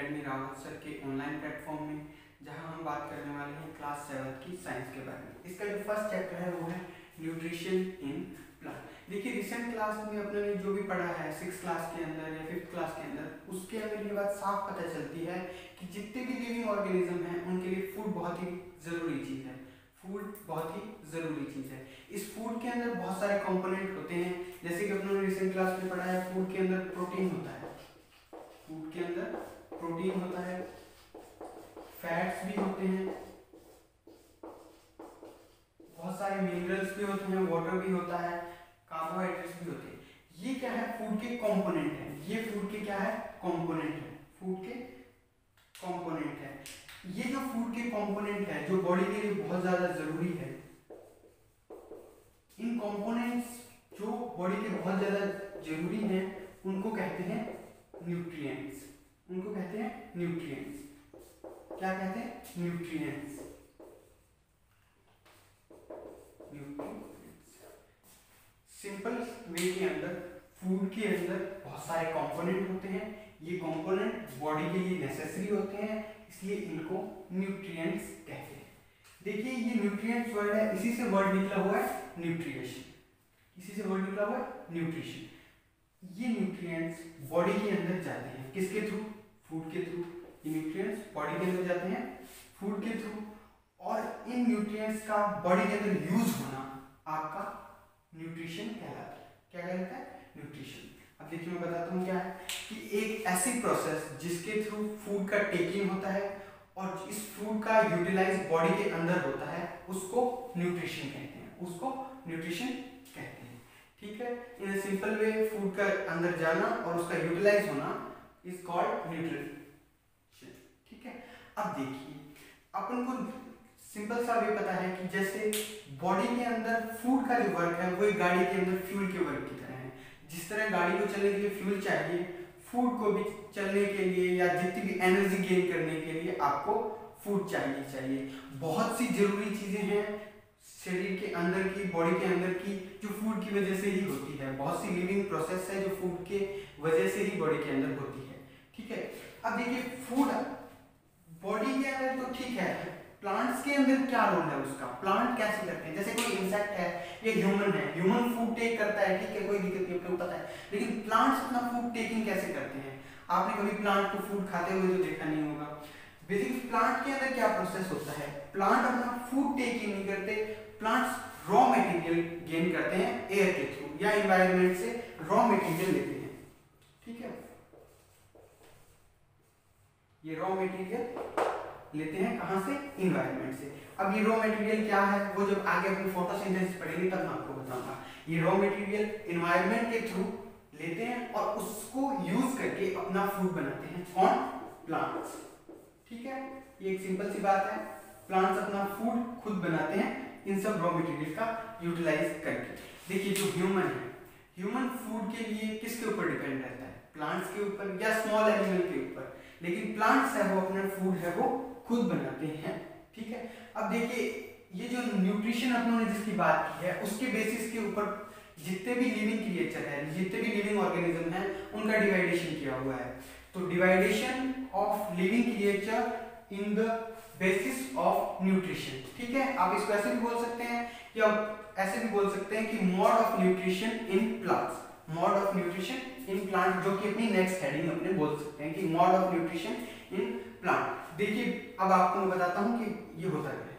Academy Rawat sir के online platform में, जहां हम बात करने वाले हैं क्लास 7 की साइंस के बारे में। इसका जो फर्स्ट चैप्टर है वो है न्यूट्रिशन इन प्लांट। देखिए रिसेंट क्लास में अपने ने जो भी पढ़ा है 6th क्लास के अंदर या 5th क्लास के अंदर, उसके अंदर ये बात साफ पता चलती है कि जितने भी लिविंग ऑर्गेनिज्म हैं उनके लिए फूड बहुत ही ज़रूरी चीज़ है। फूड बहुत ही ज़रूरी चीज़ है। इस फूड के अंदर बहुत सारे कंपोनेंट होते हैं, जैसे कि अपने रिसेंट क्लास में पढ़ा है फूड के अंदर प्रोटीन होता है, फूड के अंदर प्रोटीन होता है, फैट्स भी होते हैं, बहुत सारे मिनरल्स भी होते हैं, वाटर भी होता है, कार्बोहाइड्रेट्स भी होते हैं। ये क्या है? फूड के कंपोनेंट है। ये फूड के क्या है? कंपोनेंट है। फूड के कंपोनेंट है। ये जो फूड के कंपोनेंट है जो बॉडी के लिए बहुत ज्यादा जरूरी है, इन कंपोनेंट्स जो बॉडी के बहुत ज्यादा जरूरी हैं उनको कहते हैं न्यूट्रिएंट्स। उनको कहते हैं न्यूट्रिएंट्स। क्या कहते हैं? न्यूट्रिएंट्स। सिंपल वे के अंदर फूड के अंदर बहुत सारे कंपोनेंट होते हैं। ये कंपोनेंट बॉडी के लिए नेसेसरी होते हैं, इसलिए इनको न्यूट्रिएंट्स कहते हैं। देखिए ये न्यूट्रिएंट्स वर्ड है, इसी से वर्ड निकला हुआ है न्यूट्रिशन। इसी से वर्ड निकला हुआ है न्यूट्रिशन। ये न्यूट्रिएंट्स बॉडी के अंदर जाते हैं किसके थ्रू? फूड के थ्रू। ये न्यूट्रिएंट्स बॉडी के अंदर जाते हैं फूड के थ्रू, और इन न्यूट्रिएंट्स का बॉडी के अंदर यूज होना आपका न्यूट्रिशन कहलाता है। क्या कहलाता है? न्यूट्रिशन। अब देखिए मैं बताता हूँ क्या है कि एक ऐसी प्रोसेस जिसके थ्रू फूड का टेकिंग होता है और इस फूड का यूटिलाइज बॉडी के अंदर होता है, उसको न्यूट्रिशन कहते हैं। उसको न्यूट्रिशन कहते हैं। ठीक है, इन अ सिंपल वे फूड का अंदर जाना और उसका यूटिलाइज होना इज कॉल्ड न्यूट्रिशन। ठीक है, अब देखिए अपन को सिंपल सा भी पता है कि जैसे बॉडी के अंदर फूड का जो वर्क है वो एक गाड़ी के अंदर फ्यूल के वर्क की तरह है। जिस तरह गाड़ी को चलने के लिए फ्यूल चाहिए, फूड को भी चलने के लिए या जितनी भी एनर्जी गेन करने के लिए आपको फूड चाहिए। बहुत सी जरूरी चीजें हैं शरीर के अंदर की, बॉडी के अंदर की, जो फूड की वजह से ही होती है। बहुत सी लिविंग प्रोसेस है जो फूड के वजह से ही बॉडी के अंदर होती है। ठीक है, अब देखिए फूड बॉडी के अंदर तो ठीक है, प्लांट्स के अंदर क्या रोल है उसका? प्लांट कैसे करते हैं? जैसे कोई इंसेक्ट है या ह्यूमन है, ह्यूमन फूड टेक करता है, ठीक है, कोई दिक्कत नहीं, आपको पता है। लेकिन प्लांट्स अपना फूड टेकिंग कैसे करते हैं? आपने कभी प्लांट को फूड खाते हुए तो देखा नहीं होगा। बेसिकली प्लांट के अंदर क्या प्रोसेस होता है? प्लांट अपना फूड टेकिंग नहीं करते, प्लांट्स रॉ मटेरियल गेन करते हैं एयर के थ्रू या एनवायरनमेंट से रॉ मटेरियल लेते हैं। ठीक है, ये रॉ मटेरियल लेते हैं कहां से? इन्वायरमेंट से। अब ये रॉ मटेरियल क्या है वो जब आगे अपनी फोटोसिंथेसिस पढ़ेंगे तब मैं आपको बताऊंगा। ये रॉ मटेरियल इन्वायरमेंट के थ्रू लेते हैं और उसको यूज करके अपना फूड बनाते हैं। कौन? प्लांट्स। ठीक है, ये एक सिंपल सी बात है। प्लांट्स अपना फूड खुद बनाते हैं इन सब रॉ मटेरियल का यूटिलाइज करके। देखिए जो ह्यूमन है, ह्यूमन फूड के लिए किसके ऊपर डिपेंड रहता है? प्लांट्स के ऊपर या स्मॉल एनिमल के ऊपर। लेकिन प्लांट्स है वो अपना फूड है वो खुद बनाते हैं। ठीक है, अब देखिए ये जो न्यूट्रिशन अपनों ने जिसकी बात की है उसके बेसिस के ऊपर जितने भी लिविंग क्रिएचर है, जितने भी लिविंग ऑर्गेनिज्म है, उनका डिवाइडेशन किया हुआ है। तो division of living creature in the basis of nutrition. ठीक है, आप इसको ऐसे भी बोल सकते हैं या ऐसे भी बोल सकते हैं कि mode of nutrition in plants. Mode of nutrition in plant, जो कि अपनी नेक्स्ट हेडिंग अपने बोल सकते हैं कि mode of nutrition in plant. देखिए अब आपको मैं बताता हूं कि ये होता क्या है।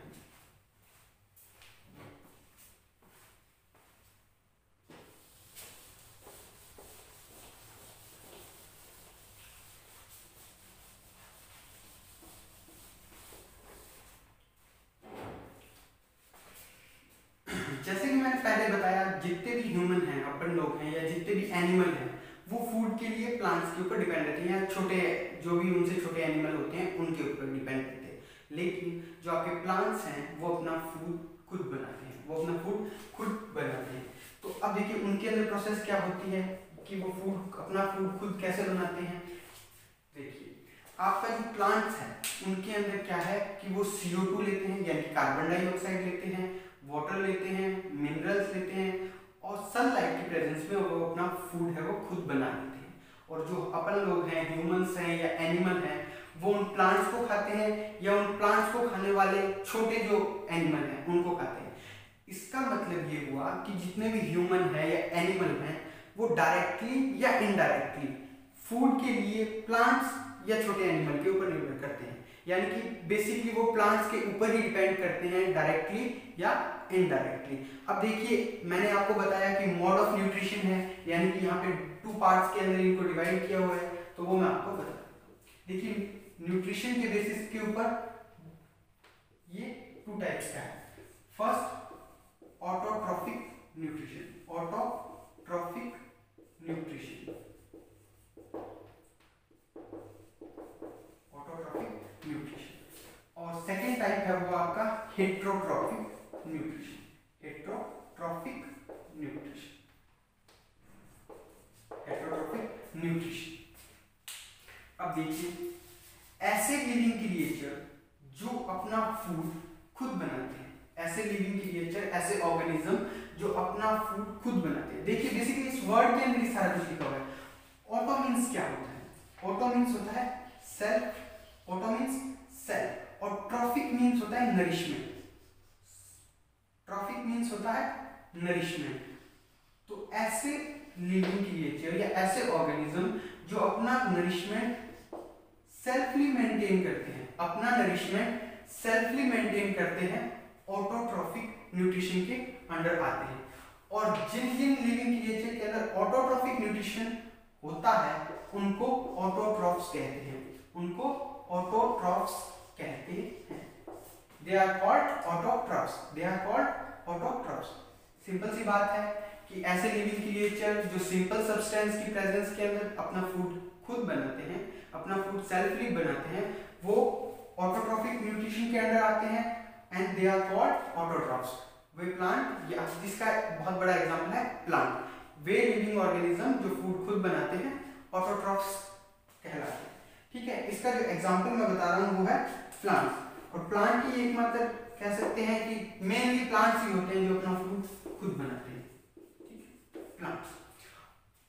जैसे कि मैंने पहले बताया, जितने भी ह्यूमन हैं, अपन लोग हैं या जितने भी एनिमल हैं, वो फूड के लिए प्लांट्स के ऊपर डिपेंड रहते हैं या छोटे जो भी उनसे छोटे एनिमल होते हैं उनके ऊपर डिपेंड रहते हैं। लेकिन जो आपके प्लांट्स हैं वो अपना फूड खुद बनाते हैं, वो अपना फूड खुद बनाते हैं। तो अब देखिए उनके अंदर प्रोसेस क्या होती है कि वो फूड अपना फूड खुद कैसे बनाते हैं। देखिए आपका जो प्लांट्स है उनके अंदर क्या है कि वो CO2 लेते हैं यानी कार्बन डाइऑक्साइड लेते हैं, वाटर लेते हैं, मिनरल्स लेते हैं और सनलाइट की प्रेजेंस में वो अपना फूड है वो खुद बना लेते हैं। और जो अपन लोग हैं, ह्यूमंस हैं या एनिमल हैं, वो उन प्लांट्स को खाते हैं या उन प्लांट्स को खाने वाले छोटे जो एनिमल हैं उनको खाते हैं। इसका मतलब ये हुआ कि जितने भी ह्यूमन है या एनिमल हैं वो डायरेक्टली या इनडायरेक्टली फूड के लिए प्लांट्स या छोटे एनिमल के ऊपर निर्भर करते हैं, यानी कि बेसिकली वो प्लांट्स के ऊपर ही डिपेंड करते हैं डायरेक्टली या इनडायरेक्टली। अब देखिए मैंने आपको बताया कि मोड ऑफ न्यूट्रिशन है, यानी कि यहाँ पे 2 पार्ट्स के अंदर इनको डिवाइड किया हुआ है, तो वो मैं आपको बता देता हूँ। देखिए न्यूट्रिशन के बेसिस के ऊपर ये 2 टाइप्स का है। First autotrophic nutrition, autotrophic nutrition, autotrophic nutrition. और सेकेंड टाइप है वो आपका heterotrophic nutrition, heterotrophic nutrition, heterotrophic nutrition. अब देखिए ऐसे लिविंग क्रिएचर जो अपना फूड खुद बनाते हैं, ऐसे लिविंग क्रिएचर, ऐसे ऑर्गेनिज्म जो अपना फूड खुद बनाते हैं। देखिए बेसिकली इस वर्ड के अंदर ही सारा कुछ लिखा हुआ है। ऑटो मीन्स क्या होता है? ऑटो मीन्स होता है सेल्फ, ऑटो मीन्स सेल्फ, और ट्रॉफिक मीन्स होता है नरिशमेंट, ट्रॉफिक मीन्स होता है नरिशमेंट। तो ऐसे लिविंग क्रिएचर या ऐसे ऑर्गेनिज्म जो अपना नरिशमेंट सेल्फली मेंटेन करते हैं, अपना नरिशमेंट सेल्फली मेंटेन करते हैं, ऑटोट्रॉफिक न्यूट्रिशन के अंडर आते हैं। और जिन जिन लिविंग क्रिएचर के अंदर ऑटोट्रॉफिक न्यूट्रिशन होता है उनको ऑटोट्रॉफ्स कहते हैं, उनको ऑटोट्रॉफ्स कहते हैं। They are called autotrophs, they are called autotrophs. Simple सी बात है कि ऐसे लिविंग क्रिएचर जो सिंपल सब्सटेंस की प्रेजेंस के अंदर अपना फूड खुद बनाते हैं, अपना फूड सेल्फली बनाते हैं, वो ऑटोट्रॉफिक न्यूट्रिशन के अंडर आते हैं and they are called autotrophs. वे प्लांट, या जिसका बहुत बड़ा एग्जांपल है प्लांट, वे लिविंग ऑर्गेनिज्म जो फूड खुद बनाते हैं ऑटोट्रॉफ्स कहलाते हैं। ठीक है, इसका जो एग्जांपल मैं बता रहा हूँ वो है प्लांट। और प्लांट की एक मतलब कह सकते हैं कि मेनली प्लांट्स ही होते हैं जो अपना फूड खुद बनाते हैं, ठीक है, प्लांट्स।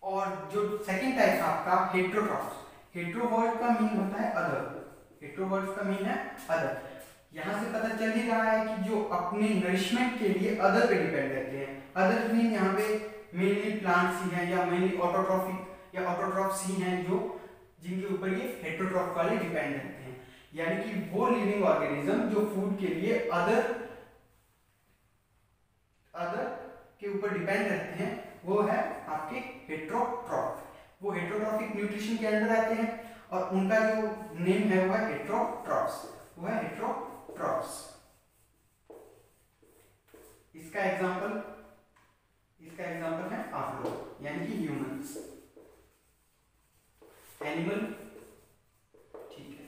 और जो सेकंड टाइप है आपका हेट्रोट्रॉफ्स। हेट्रो वर्ड का मीन होता है अदर, हेट्रो वर्ड का मीन है अदर। यहाँ से पता चल ही रहा है कि जो अपने नरिशमेंट के लिए अदर पे डिपेंड रहते हैं। अदर मीन यहाँ पे मेनली प्लांट्स ही हैं या मेनली ऑटोट्रॉफिक या ऑटोट्रॉफ्स ही हैं जो जिनके ऊपर ये हेट्रोट्रॉफ वाले डिपेंड रहते हैं, यानी कि वो लिविंग ऑर्गेनिज्म जो फूड के लिए अदर के ऊपर डिपेंड रहते हैं वो है आपके हेट्रोट्रॉफ। वो हेट्रोट्रॉफिक न्यूट्रिशन के अंडर आते हैं और उनका जो नेम है वो है हेट्रोट्रॉफ्स, वो है हेट्रोट्रॉफ्स। इसका एग्जांपल है आप लोग, यानी कि ह्यूमंस, एनिमल, ठीक है,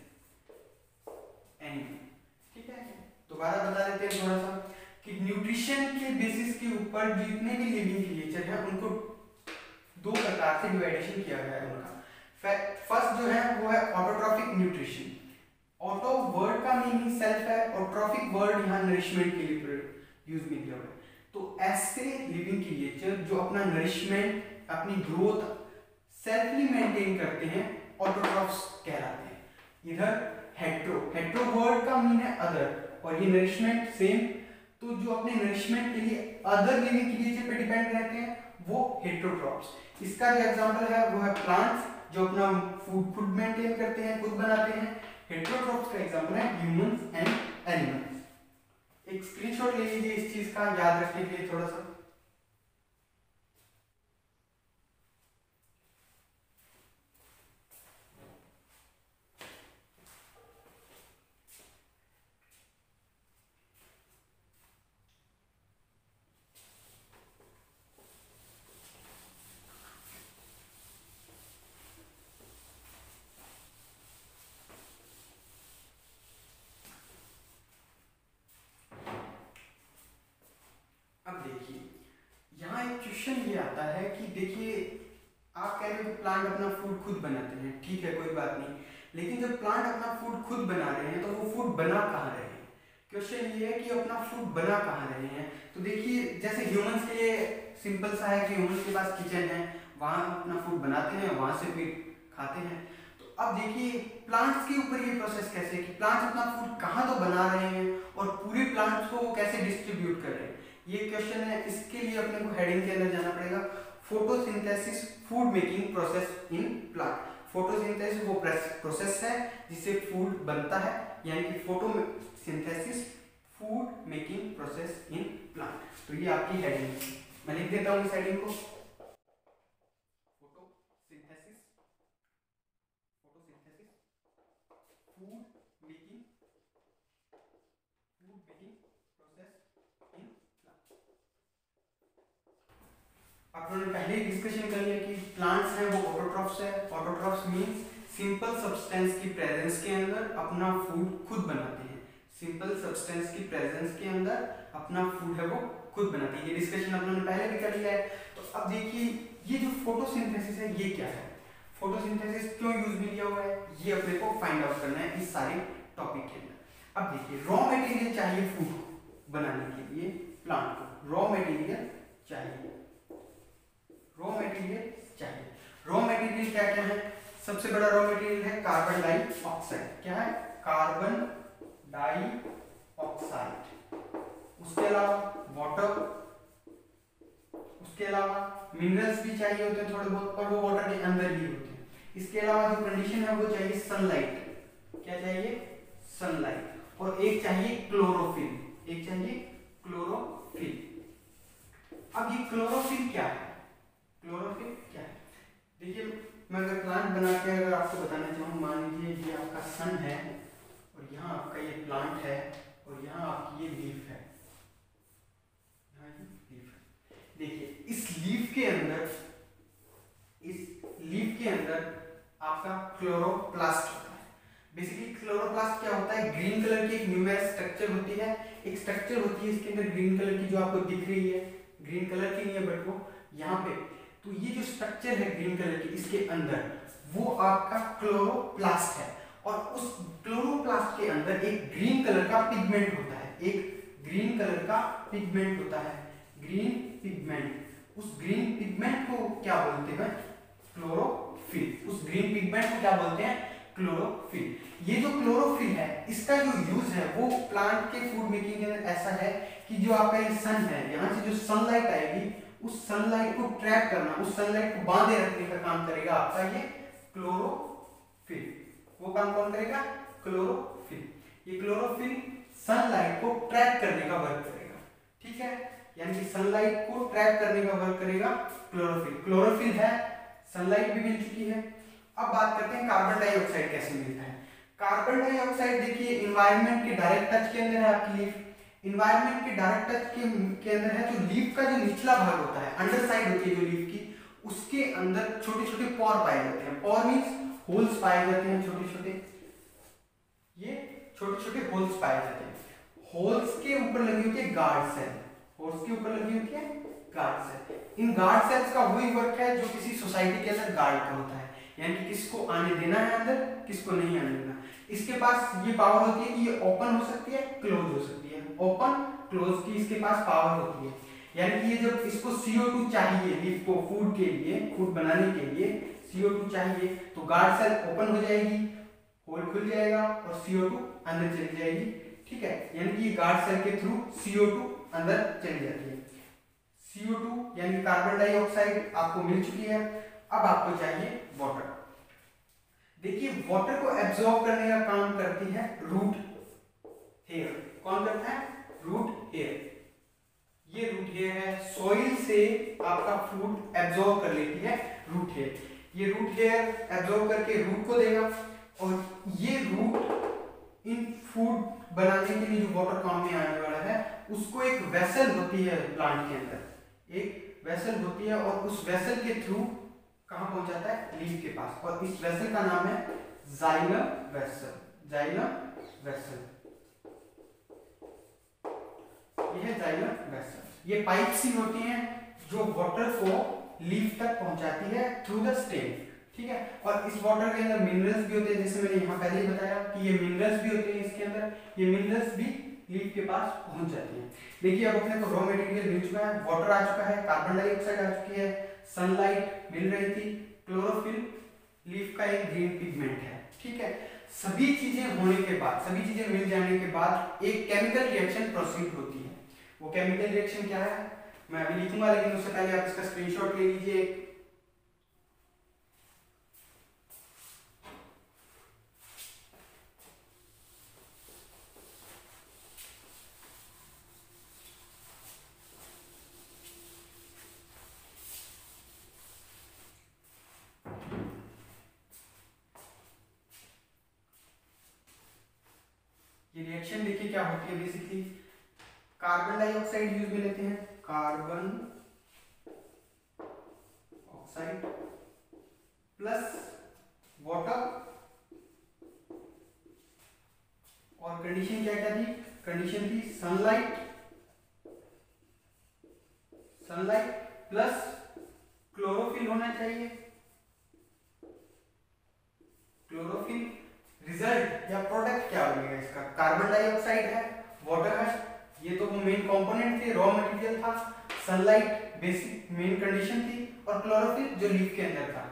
एनिमल, ठीक है। दोबारा बता देते हैं थोड़ा सा कि न्यूट्रिशन के बेसिस के ऊपर जितने भी लिविंग क्रिएचर हैं उनको 2 प्रकार से डिवाइडेशन किया गया है उनका। फर्स्ट जो है वो है ऑटोट्रॉफिक न्यूट्रिशन। ऑटो वर्ड का मीनिंग सेल्फ है और ट्रॉफिक वर्ड यहाँ नरिशमेंट के लिए यूज में किया हुआ है। तो ऐसे लिविंग क्रिएचर जो अपना नरिशमेंट, अपनी ग्रोथ सेल्फली मेंटेन करते हैं ऑटोट्रॉफ्स कहलाते हैं। इधर हेट्रो वर्ड का मीन है अदर और ये नरिशमेंट सेम, तो जो अपने नरिशमेंट के लिए अदर लिविंग क्रिएचर पे डिपेंड रहते हैं वो हेट्रोट्रॉफ्स। इसका जो एग्जांपल है वो है प्लांट्स जो अपना फूड खुद मेंटेन करते हैं, खुद बनाते हैं। हेट्रोट्रॉफ्स का एग्जांपल है ह्यूमंस एंड एनिमल्स। एक स्क्रीनशॉट ले लीजिए इस चीज का याद रखने के लिए थोड़ा सा। यहाँ एक क्वेश्चन ये आता है कि देखिए आप कह रहे हो कि प्लांट अपना फूड खुद बनाते हैं, ठीक है, कोई बात नहीं, लेकिन जब प्लांट अपना फूड खुद बना रहे हैं तो वो फूड बना कहाँ रहे हैं? क्वेश्चन ये है कि अपना फूड बना कहाँ रहे हैं। तो देखिए जैसे ह्यूमंस के लिए सिंपल सा है कि ह्यूमंस के पास किचन है, वहाँ अपना फूड बनाते हैं, वहाँ से फिर खाते हैं। तो अब देखिए प्लांट्स के ऊपर ये प्रोसेस कैसे है कि प्लांट्स अपना फूड कहाँ तो बना रहे हैं और पूरे प्लांट्स को वो कैसे डिस्ट्रीब्यूट कर रहे हैं, ये क्वेश्चन है। इसके लिए अपने को हेडिंग के अंदर जाना पड़ेगा, photosynthesis food making process in plant. Photosynthesis वो प्रोसेस है जिससे फूड बनता है, यानी कि photosynthesis food making process in plant. तो ये आपकी हेडिंग है, मैं लिख देता हूँ इस हेडिंग को, photosynthesis food making process in plant. आपने पहले ही डिस्कशन कर लिया कि प्लांट्स हैं वो ऑटोट्रॉफ्स है। ऑटोट्रॉफ्स मींस सिंपल सब्सटेंस की प्रेजेंस के अंदर अपना फूड खुद बनाते हैं। सिंपल सब्सटेंस की प्रेजेंस के अंदर अपना फूड है वो खुद बनाते हैं। ये डिस्कशन अपने पहले भी कर लिया है। तो अब देखिए ये जो फोटोसिंथेसिस है ये क्या है, फोटोसिंथेसिस क्यों यूज में लिया हुआ है, ये अपने को फाइंड आउट करना है इस सारे टॉपिक के अंदर। अब देखिए रॉ मटेरियल चाहिए फूड बनाने के लिए, प्लांट को रॉ मटेरियल चाहिए, रॉ मटेरियल चाहिए। रॉ मटेरियल क्या क्या है, सबसे बड़ा रॉ मटेरियल है कार्बन डाइऑक्साइड। क्या है, कार्बन डाइऑक्साइड। उसके अलावा वाटर, उसके अलावा मिनरल्स भी चाहिए होते हैं थोड़े बहुत, पर वो वाटर के अंदर ही होते हैं। इसके अलावा जो कंडीशन है वो चाहिए सनलाइट। क्या चाहिए, सनलाइट। और एक चाहिए क्लोरोफिल, एक चाहिए क्लोरोफिल। अब ये क्लोरोफिल क्या है, क्लोरोफिल क्या है, देखिए मैं अगर प्लांट बना के अगर आपको बताना चाहूँ, मान लीजिए ये आपका सन है और यहाँ आपका ये प्लांट है और यहाँ आपकी ये लीफ है, यहाँ ये लीफ है। देखिए इस लीफ के अंदर, इस लीफ के अंदर आपका क्लोरोप्लास्ट होता है। बेसिकली क्लोरोप्लास्ट क्या होता है, ग्रीन कलर की एक न्यूमेरस स्ट्रक्चर होती है, एक स्ट्रक्चर होती है इसके अंदर ग्रीन कलर की जो आपको दिख रही है, ग्रीन कलर की नहीं है बट वो यहाँ पे, तो ये जो स्ट्रक्चर है ग्रीन कलर की इसके अंदर वो आपका क्लोरोप्लास्ट है। और उस क्लोरोप्लास्ट के अंदर एक ग्रीन कलर का पिगमेंट होता है, एक ग्रीन कलर का पिगमेंट होता है, ग्रीन पिगमेंट। उस ग्रीन पिगमेंट को क्या बोलते हैं, क्लोरोफिल। उस ग्रीन पिगमेंट को क्या बोलते हैं, क्लोरोफिल। ये जो क्लोरोफिल है इसका जो यूज है वो प्लांट के फूड मेकिंग के अंदर ऐसा है कि जो आपका ये सन है, यहाँ से जो सनलाइट आएगी उस सनलाइट को ट्रैप करना, उस सनलाइट को बांधे रखने का काम करेगा आपका ये क्लोरोफिल। वो काम कौन करेगा, क्लोरोफिल। ये क्लोरोफिल सनलाइट को ट्रैप करने का वर्क करेगा, ठीक है, यानी कि सनलाइट को ट्रैप करने का वर्क करेगा क्लोरोफिल। क्लोरोफिल है, सनलाइट भी मिल चुकी है। अब बात करते हैं कार्बन डाइऑक्साइड कैसे मिलता है। कार्बन डाइऑक्साइड देखिए एनवायरनमेंट के डायरेक्ट टच के अंदर है आपकी लीफ, इन्वायरमेंट के डायरेक्ट टच के अंदर है। जो लीफ का जो निचला भाग होता है, अंडर साइड होती है जो लीफ की, उसके अंदर छोटे छोटे पोर पाए जाते हैं। पोर मींस होल्स पाए जाते हैं, छोटे छोटे, ये छोटे छोटे होल्स पाए जाते हैं। होल्स के ऊपर लगी होती है गार्ड सेल, होल्स के ऊपर लगी होती है गार्ड सेल। इन गार्ड सेल्स का वही वर्क है जो किसी सोसाइटी के अंदर गार्ड का होता है, यानी कि किसको आने देना है अंदर, किसको नहीं आने देना। इसके पास ये पावर होती है कि ये ओपन हो सकती है, क्लोज हो सकती है, ओपन क्लोज की इसके पास पावर होती है। यानी कि ये जब इसको CO2 चाहिए लीफ को फूड के लिए, फूड बनाने के लिए CO2 चाहिए, तो गार्ड सेल ओपन हो जाएगी, होल खुल जाएगा और CO2 अंदर चली जाएगी, ठीक है। यानी कि ये गार्ड सेल के थ्रू CO2 अंदर चली जाती है। CO2 यानी कार्बन डाइऑक्साइड आपको मिल चुकी है। अब आपको चाहिए वाटर। देखिए वाटर को एब्जॉर्ब करने का काम करती है रूट हेयर। कौन करता है, रूट हेयर। ये रूट हेयर है, सॉइल से आपका फूड एब्जॉर्ब कर लेती है रूट हेयर। ये रूट हेयर एब्जॉर्ब करके रूट को देगा और ये रूट इन फूड बनाने के लिए जो वाटर काम में आने वाला है उसको एक वेसल होती है प्लांट के अंदर, एक वेसल होती है और उस वेसल के थ्रू कहां पहुंचाता है, लीफ के पास। और इस वेसल का नाम है जाइलम वेसल, जाइलम वेसल। ये है जाइलम वेसल। ये पाइप सी होती हैं जो वाटर को लीफ तक पहुंचाती है थ्रू द स्टेम, ठीक है। और इस वाटर के अंदर मिनरल्स भी होते हैं, जैसे मैंने यहाँ पहले ही बताया कि ये मिनरल्स भी होते हैं इसके अंदर, ये मिनरल्स भी लीफ के पास पहुंच जाती हैं। देखिए अब अपने को रॉ मटेरियल मिल चुका है, वाटर आ चुका है, कार्बन डाइऑक्साइड आ चुकी है, सनलाइट मिल रही थी, क्लोरोफिल लीफ का एक ग्रीन पिगमेंट है, ठीक है। सभी चीजें होने के बाद, सभी चीजें मिल जाने के बाद एक केमिकल रिएक्शन प्रोसीड होती है। वो केमिकल रिएक्शन क्या है मैं अभी लिखूंगा, लेकिन उससे पहले आप इसका स्क्रीनशॉट ले लीजिए। ये रिएक्शन देखिए क्या होती है, बेसिकली कार्बन डाइऑक्साइड यूज में लेते हैं, कार्बन ऑक्साइड प्लस वाटर, और कंडीशन क्या क्या थी, कंडीशन थी सनलाइट, सनलाइट प्लस क्लोरोफिल होना चाहिए, क्लोरोफिल। रिजल्ट या प्रोडक्ट क्या बनेगा इसका, कार्बन डाइऑक्साइड है, वाटर है, ये तो वो मेन कंपोनेंट थे, रॉ मटेरियल था, सनलाइट बेसिक मेन कंडीशन थी, और क्लोरोफिल जो लीफ के अंदर था।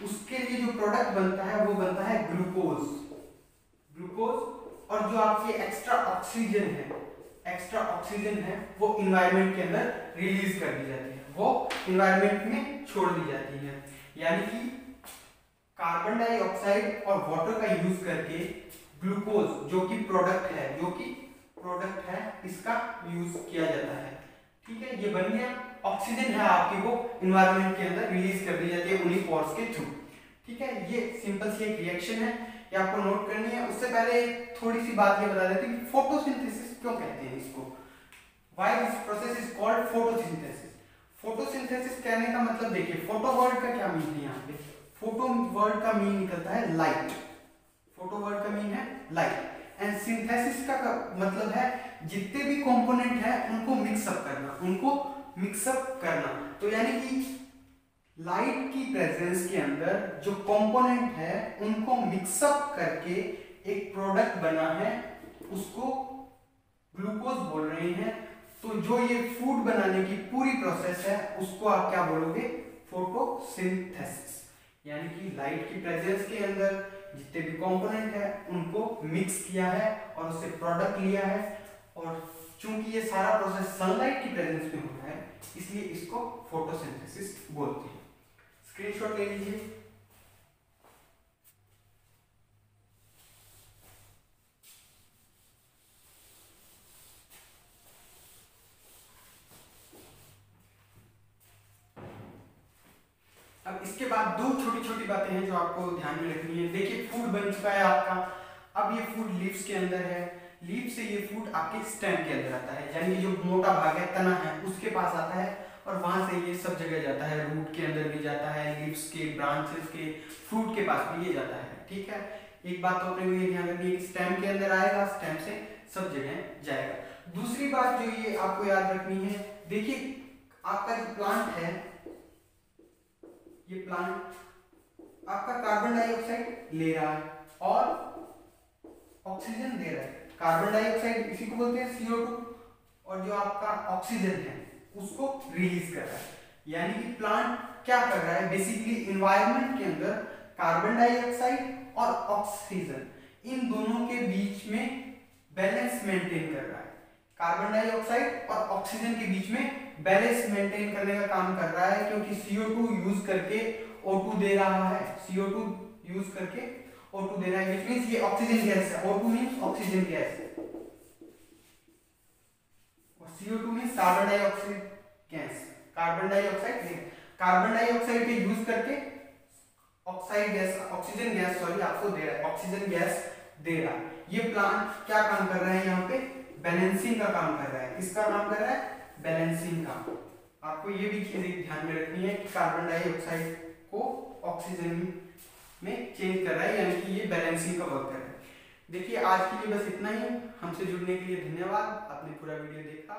उसके लिए जो प्रोडक्ट बनता है वो बनता है ग्लूकोज, ग्लूकोज। और जो आपकी एक्स्ट्रा ऑक्सीजन है, एक्स्ट्रा ऑक्सीजन है वो इन्वायरमेंट के अंदर रिलीज कर दी जाती है, वो इन्वायरमेंट में छोड़ दी जाती है। यानी कि कार्बन डाइऑक्साइड और वाटर का यूज करके ग्लूकोज जो कि प्रोडक्ट है, जो कि प्रोडक्ट है, इसका यूज किया जाता है, ठीक है। ये बन गया, ऑक्सीजन है आपकी वो इन्वायरमेंट के अंदर रिलीज कर दी जाती है उन्हीं पोर्स के थ्रू, ठीक है। ये सिंपल सी एक रिएक्शन है, ये आपको नोट करनी है। उससे पहले थोड़ी सी बात ये बता देते हैं कि फोटोसिंथेसिस क्यों कहते हैं इसको, why this process is called photosynthesis. Photosynthesis कहने का मतलब देखिए, फोटो वर्ड का क्या मीन है यहाँ पे, फोटो वर्ड का मीन निकलता है लाइट, फोटो वर्ड का मीन है लाइट, एंड सिंथेसिस का मतलब है जितने भी कंपोनेंट है उनको मिक्सअप करना, उनको मिक्सअप करना। तो यानी कि लाइट की प्रेजेंस के अंदर जो कंपोनेंट है उनको मिक्सअप करके एक प्रोडक्ट बना है, उसको ग्लूकोज बोल रहे हैं। तो जो ये फूड बनाने की पूरी प्रोसेस है उसको आप क्या बोलोगे, फोटोसिंथेसिस। यानी कि लाइट की प्रेजेंस के अंदर जितने भी कंपोनेंट है उनको मिक्स किया है और उससे प्रोडक्ट लिया है, और चूंकि ये सारा प्रोसेस सनलाइट की प्रेजेंस में होता है इसलिए इसको फोटोसिंथेसिस बोलते हैं। स्क्रीनशॉट ले लीजिए। अब इसके बाद दो छोटी छोटी बातें हैं जो आपको ध्यान में रखनी है। देखिए फूड बन चुका है आपका, अब ये फूड लीव्स के अंदर है, लीफ से ये फूड आपके स्टेम के अंदर आता है, यानी कि जो मोटा भाग है, तना है, उसके पास आता है, और वहां से ये सब जगह जाता है, रूट के अंदर भी जाता है, लीव्स के, ब्रांचेस के, फ्रूट के पास भी ये जाता है, ठीक है। एक बात तो अपने को ये ध्यान रखनी है कि स्टेम के अंदर आएगा, स्टेम से सब जगह जाएगा। दूसरी बात जो ये आपको याद रखनी है, देखिए आपका जो प्लांट है, ये प्लांट आपका कार्बन डाइऑक्साइड ले रहा है और ऑक्सीजन दे रहा है। कार्बन डाइऑक्साइड इसी को बोलते हैं CO2, और जो आपका ऑक्सीजन है उसको रिलीज कर रहा है। यानी कि प्लांट क्या कर रहा है, बेसिकली इन्वायरमेंट के अंदर कार्बन डाइऑक्साइड और ऑक्सीजन इन दोनों के बीच में बैलेंस मेंटेन कर रहा है। कार्बन डाइऑक्साइड और ऑक्सीजन के बीच में बैलेंस मेंटेन करने का काम कर रहा है, क्योंकि CO2 यूज करके O2 दे रहा है, CO2 यूज करके O2 दे रहा है, which means ये ऑक्सीजन गैस है, O2 मींस ऑक्सीजन गैस और CO2 means carbon dioxide gas, carbon dioxide के यूज करके oxide gas, oxygen gas sorry आपको दे रहा है, ऑक्सीजन गैस दे रहा है। ये प्लांट क्या काम कर रहा है, यहाँ पे बैलेंसिंग का काम कर रहा है। किसका काम कर रहा है, बैलेंसिंग का। आपको ये भी चीज ध्यान में रखनी है कि कार्बन डाइऑक्साइड को ऑक्सीजन में चेंज कर रहा है, यानी कि ये बैलेंसिंग का वर्क कर रहा है। देखिए आज के लिए बस इतना ही, हमसे जुड़ने के लिए धन्यवाद, आपने पूरा वीडियो देखा।